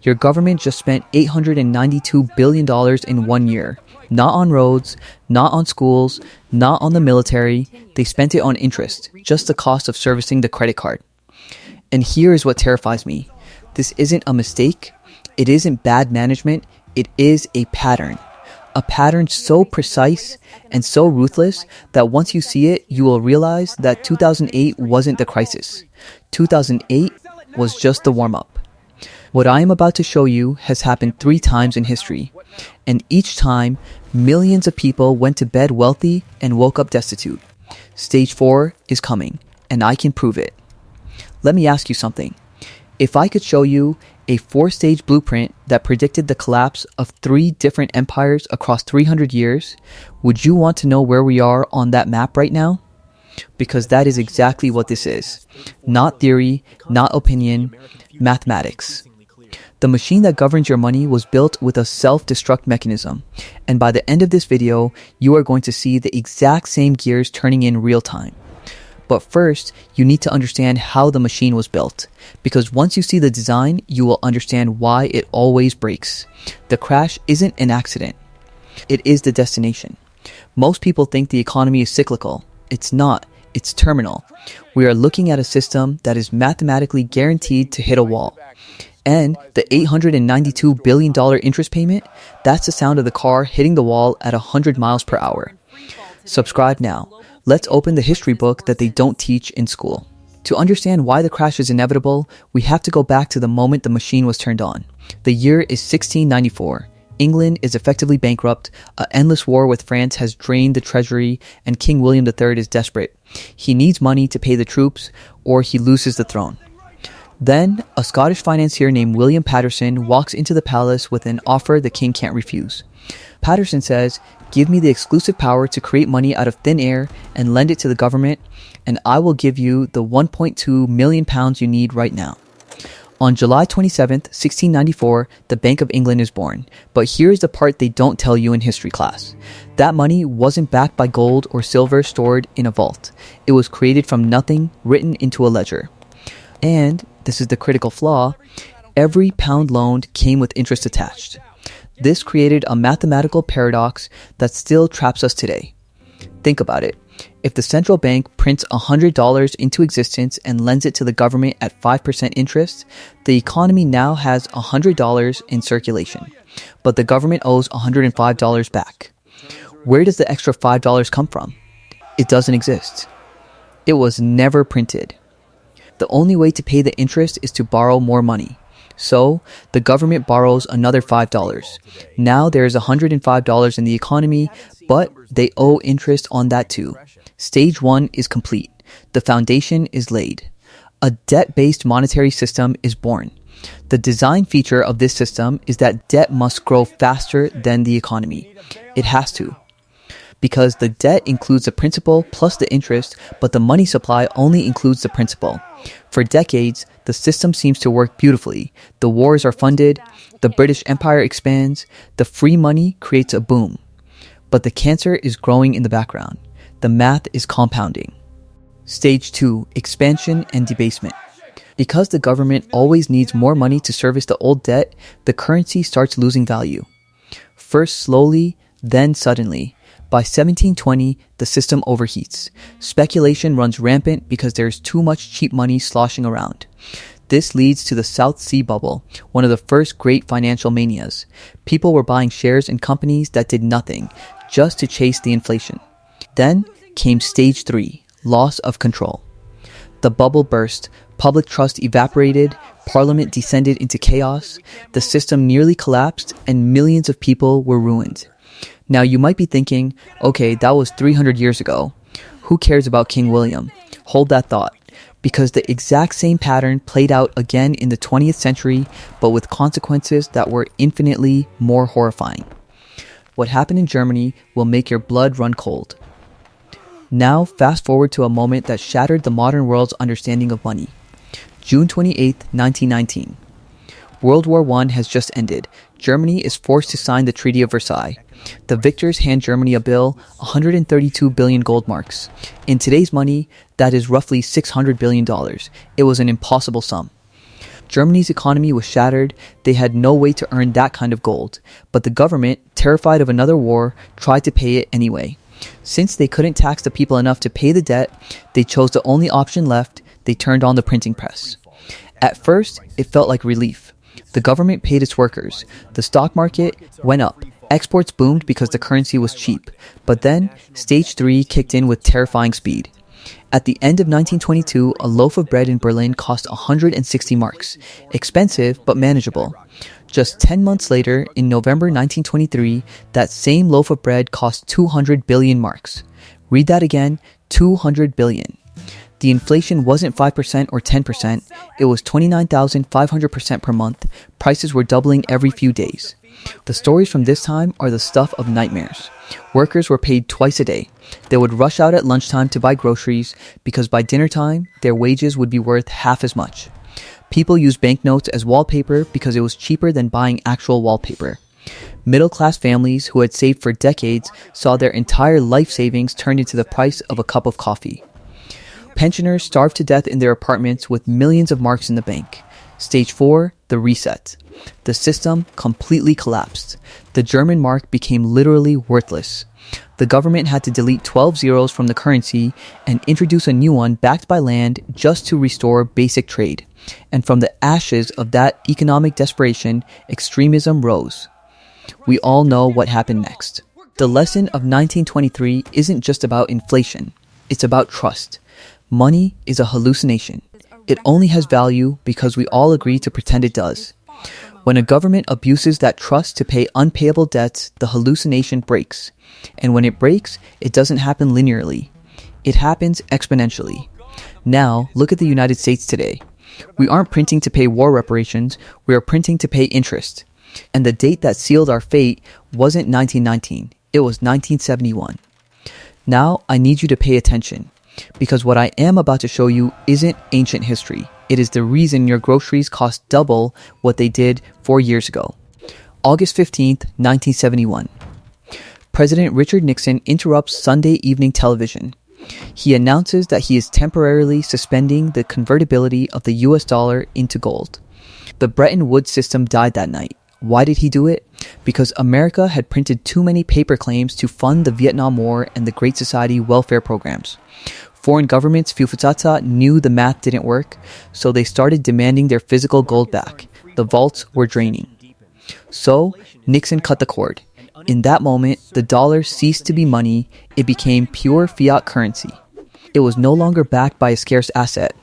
Your government just spent $892 billion in 1 year. Not on roads, not on schools, not on the military. They spent it on interest, just the cost of servicing the credit card. And here is what terrifies me. This isn't a mistake. It isn't bad management. It is a pattern. A pattern so precise and so ruthless that once you see it, you will realize that 2008 wasn't the crisis. 2008 was just the warm-up. What I am about to show you has happened 3 times in history. And each time, millions of people went to bed wealthy and woke up destitute. Stage 4 is coming, and I can prove it. Let me ask you something. If I could show you a 4-stage blueprint that predicted the collapse of 3 different empires across 300 years, would you want to know where we are on that map right now? Because that is exactly what this is. Not theory, not opinion, mathematics. The machine that governs your money was built with a self-destruct mechanism, and by the end of this video, you are going to see the exact same gears turning in real time. But first, you need to understand how the machine was built, because once you see the design, you will understand why it always breaks. The crash isn't an accident. It is the destination. Most people think the economy is cyclical. It's not. It's terminal. We are looking at a system that is mathematically guaranteed to hit a wall. And the $892 billion interest payment, that's the sound of the car hitting the wall at 100 miles per hour. Subscribe now. Let's open the history book that they don't teach in school. To understand why the crash is inevitable, we have to go back to the moment the machine was turned on. The year is 1694. England is effectively bankrupt, an endless war with France has drained the treasury, and King William III is desperate. He needs money to pay the troops, or he loses the throne. Then, a Scottish financier named William Paterson walks into the palace with an offer the king can't refuse. Paterson says, "Give me the exclusive power to create money out of thin air and lend it to the government, and I will give you the £1.2 million you need right now." On July 27th, 1694, the Bank of England is born. But here's the part they don't tell you in history class. That money wasn't backed by gold or silver stored in a vault. It was created from nothing, written into a ledger. And, this is the critical flaw, every pound loaned came with interest attached. This created a mathematical paradox that still traps us today. Think about it. If the central bank prints $100 into existence and lends it to the government at 5% interest, the economy now has $100 in circulation, but the government owes $105 back. Where does the extra $5 come from? It doesn't exist. It was never printed. The only way to pay the interest is to borrow more money. So, the government borrows another $5. Now there is $105 in the economy, but they owe interest on that too. Stage 1 is complete. The foundation is laid. A debt-based monetary system is born. The design feature of this system is that debt must grow faster than the economy. It has to. Because the debt includes the principal plus the interest, but the money supply only includes the principal. For decades, the system seems to work beautifully. The wars are funded, the British Empire expands, the free money creates a boom. But the cancer is growing in the background. The math is compounding. Stage 2, expansion and debasement. Because the government always needs more money to service the old debt, the currency starts losing value. First slowly, then suddenly. By 1720, the system overheats. Speculation runs rampant because there is too much cheap money sloshing around. This leads to the South Sea Bubble, one of the first great financial manias. People were buying shares in companies that did nothing, just to chase the inflation. Then came Stage 3, loss of control. The bubble burst, public trust evaporated, parliament descended into chaos, the system nearly collapsed, and millions of people were ruined. Now you might be thinking, okay, that was 300 years ago. Who cares about King William? Hold that thought. Because the exact same pattern played out again in the 20th century, but with consequences that were infinitely more horrifying. What happened in Germany will make your blood run cold. Now fast forward to a moment that shattered the modern world's understanding of money. June 28, 1919. World War I has just ended. Germany is forced to sign the Treaty of Versailles. The victors hand Germany a bill, 132 billion gold marks. In today's money, that is roughly $600 billion. It was an impossible sum. Germany's economy was shattered. They had no way to earn that kind of gold. But the government, terrified of another war, tried to pay it anyway. Since they couldn't tax the people enough to pay the debt, they chose the only option left. They turned on the printing press. At first, it felt like relief. The government paid its workers. The stock market went up. Exports boomed because the currency was cheap. But then, stage 3 kicked in with terrifying speed. At the end of 1922, a loaf of bread in Berlin cost 160 marks. Expensive, but manageable. Just 10 months later, in November 1923, that same loaf of bread cost 200 billion marks. Read that again, 200 billion. The inflation wasn't 5% or 10%, it was 29,500% per month. Prices were doubling every few days. The stories from this time are the stuff of nightmares. Workers were paid twice a day. They would rush out at lunchtime to buy groceries because by dinner time, their wages would be worth half as much. People used banknotes as wallpaper because it was cheaper than buying actual wallpaper. Middle-class families who had saved for decades saw their entire life savings turned into the price of a cup of coffee. Pensioners starved to death in their apartments with millions of marks in the bank. Stage 4, the reset. The system completely collapsed. The German mark became literally worthless. The government had to delete 12 zeros from the currency and introduce a new one backed by land just to restore basic trade. And from the ashes of that economic desperation, extremism rose. We all know what happened next. The lesson of 1923 isn't just about inflation. It's about trust. Money is a hallucination. It only has value because we all agree to pretend it does. When a government abuses that trust to pay unpayable debts, the hallucination breaks. And when it breaks, it doesn't happen linearly. It happens exponentially. Now, look at the United States today. We aren't printing to pay war reparations, we are printing to pay interest. And the date that sealed our fate wasn't 1919, it was 1971. Now, I need you to pay attention. Because what I am about to show you isn't ancient history. It is the reason your groceries cost double what they did 4 years ago. August 15th, 1971. President Richard Nixon interrupts Sunday evening television. He announces that he is temporarily suspending the convertibility of the US dollar into gold. The Bretton Woods system died that night. Why did he do it? Because America had printed too many paper claims to fund the Vietnam War and the Great Society welfare programs. Foreign governments, knew the math didn't work, so they started demanding their physical gold back. The vaults were draining. So, Nixon cut the cord. In that moment, the dollar ceased to be money, it became pure fiat currency. It was no longer backed by a scarce asset.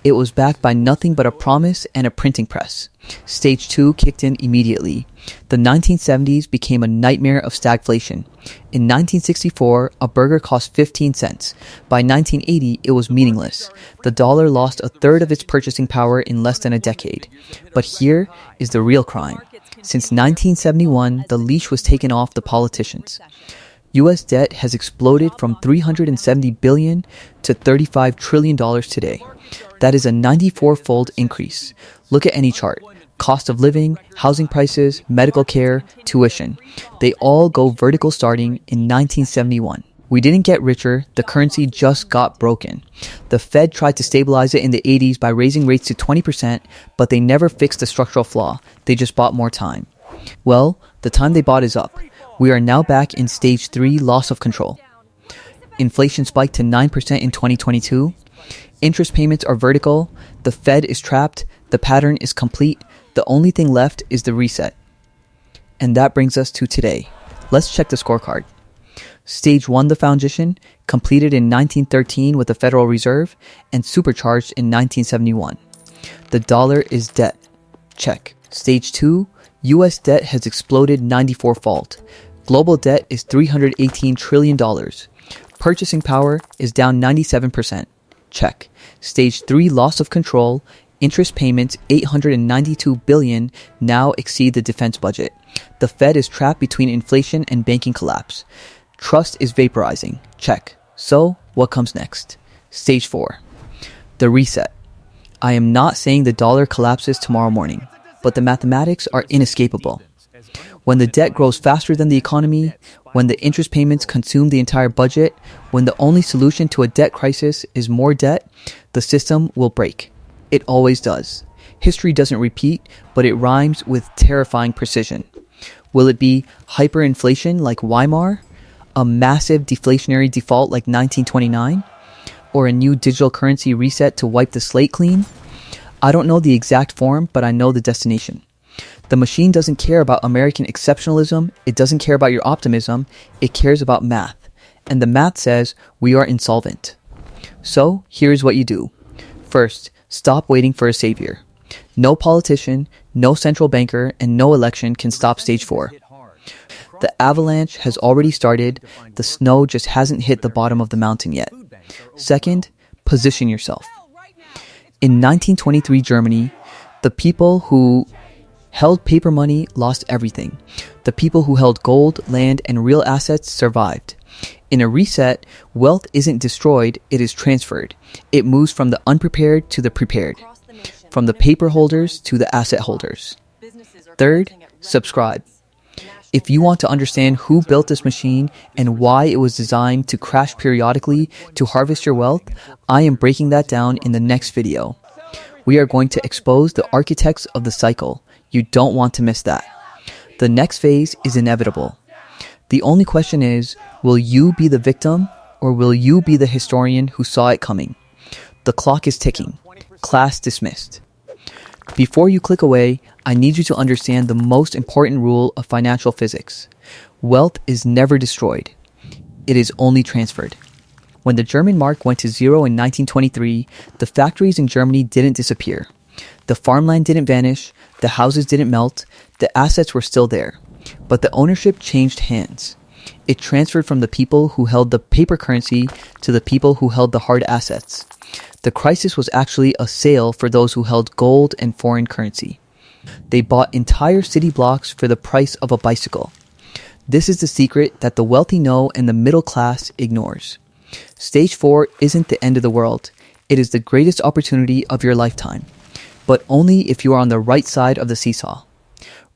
It was backed by nothing but a promise and a printing press. Stage 2 kicked in immediately. The 1970s became a nightmare of stagflation. In 1964, a burger cost 15 cents. By 1980, it was meaningless. The dollar lost a third of its purchasing power in less than a decade. But here is the real crime. Since 1971, the leash was taken off the politicians. U.S. debt has exploded from $370 billion to $35 trillion today. That is a 94-fold increase. Look at any chart. Cost of living, housing prices, medical care, tuition. They all go vertical starting in 1971. We didn't get richer, the currency just got broken. The Fed tried to stabilize it in the 80s by raising rates to 20%, but they never fixed the structural flaw. They just bought more time. Well, the time they bought is up. We are now back in stage 3 loss of control. Inflation spiked to 9% in 2022. Interest payments are vertical. The Fed is trapped. The pattern is complete. The only thing left is the reset. And that brings us to today. Let's check the scorecard. Stage 1, the foundation, completed in 1913 with the Federal Reserve and supercharged in 1971. The dollar is debt. Check. Stage 2, U.S. debt has exploded 94-fold. Global debt is $318 trillion. Purchasing power is down 97%. Check. Stage 3, loss of control. Interest payments, $892 billion, now exceed the defense budget. The Fed is trapped between inflation and banking collapse. Trust is vaporizing. Check. So, what comes next? Stage 4. The reset. I am not saying the dollar collapses tomorrow morning, but the mathematics are inescapable. When the debt grows faster than the economy, when the interest payments consume the entire budget, when the only solution to a debt crisis is more debt, the system will break. It always does. History doesn't repeat, but it rhymes with terrifying precision. Will it be hyperinflation like Weimar? A massive deflationary default like 1929? Or a new digital currency reset to wipe the slate clean? I don't know the exact form, but I know the destination. The machine doesn't care about American exceptionalism. It doesn't care about your optimism. It cares about math. And the math says we are insolvent. So here's what you do. First, stop waiting for a savior. No politician, no central banker, and no election can stop stage 4. The avalanche has already started. The snow just hasn't hit the bottom of the mountain yet. Second, position yourself. In 1923 Germany, the people who held paper money lost everything. The people who held gold, land, and real assets survived. In a reset, wealth isn't destroyed, it is transferred. It moves from the unprepared to the prepared, from the paper holders to the asset holders. Third, subscribe. If you want to understand who built this machine and why it was designed to crash periodically to harvest your wealth, I am breaking that down in the next video. We are going to expose the architects of the cycle. You don't want to miss that. The next phase is inevitable. The only question is, will you be the victim or will you be the historian who saw it coming? The clock is ticking. Class dismissed. Before you click away, I need you to understand the most important rule of financial physics. Wealth is never destroyed. It is only transferred. When the German mark went to zero in 1923, the factories in Germany didn't disappear. The farmland didn't vanish, the houses didn't melt, the assets were still there. But the ownership changed hands. It transferred from the people who held the paper currency to the people who held the hard assets. The crisis was actually a sale for those who held gold and foreign currency. They bought entire city blocks for the price of a bicycle. This is the secret that the wealthy know and the middle class ignores. Stage 4 isn't the end of the world. It is the greatest opportunity of your lifetime. But only if you are on the right side of the seesaw.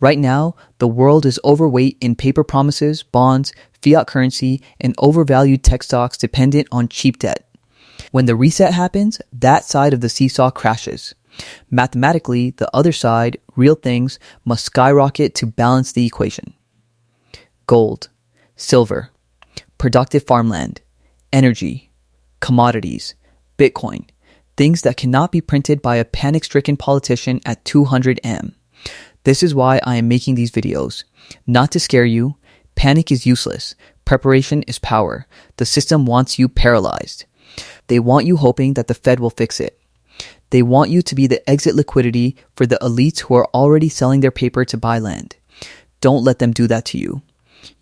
Right now, the world is overweight in paper promises, bonds, fiat currency, and overvalued tech stocks dependent on cheap debt. When the reset happens, that side of the seesaw crashes. Mathematically, the other side, real things, must skyrocket to balance the equation. Gold, silver, productive farmland, energy, commodities, Bitcoin, things that cannot be printed by a panic-stricken politician at 200 M. This is why I am making these videos. Not to scare you. Panic is useless. Preparation is power. The system wants you paralyzed. They want you hoping that the Fed will fix it. They want you to be the exit liquidity for the elites who are already selling their paper to buy land. Don't let them do that to you.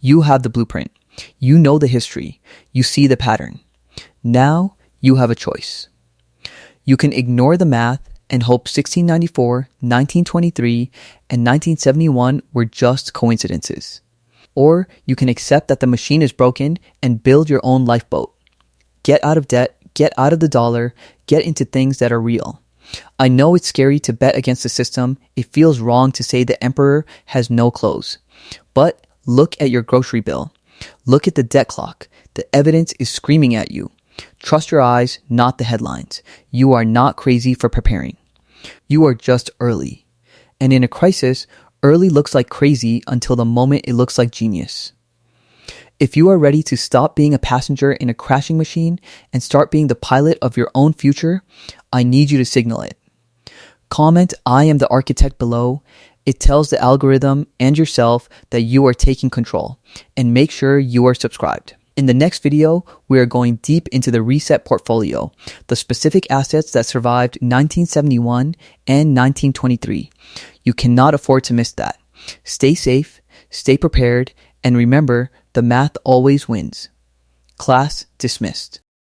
You have the blueprint. You know the history. You see the pattern. Now you have a choice. You can ignore the math and hope 1694, 1923, and 1971 were just coincidences. Or you can accept that the machine is broken and build your own lifeboat. Get out of debt, get out of the dollar, get into things that are real. I know it's scary to bet against the system. It feels wrong to say the emperor has no clothes. But look at your grocery bill. Look at the debt clock. The evidence is screaming at you. Trust your eyes, not the headlines. You are not crazy for preparing. You are just early. And in a crisis, early looks like crazy until the moment it looks like genius. If you are ready to stop being a passenger in a crashing machine and start being the pilot of your own future, I need you to signal it. Comment "I am the architect" below. It tells the algorithm and yourself that you are taking control. And make sure you are subscribed. In the next video, we are going deep into the reset portfolio, the specific assets that survived 1971 and 1923. You cannot afford to miss that. Stay safe, stay prepared, and remember, the math always wins. Class dismissed.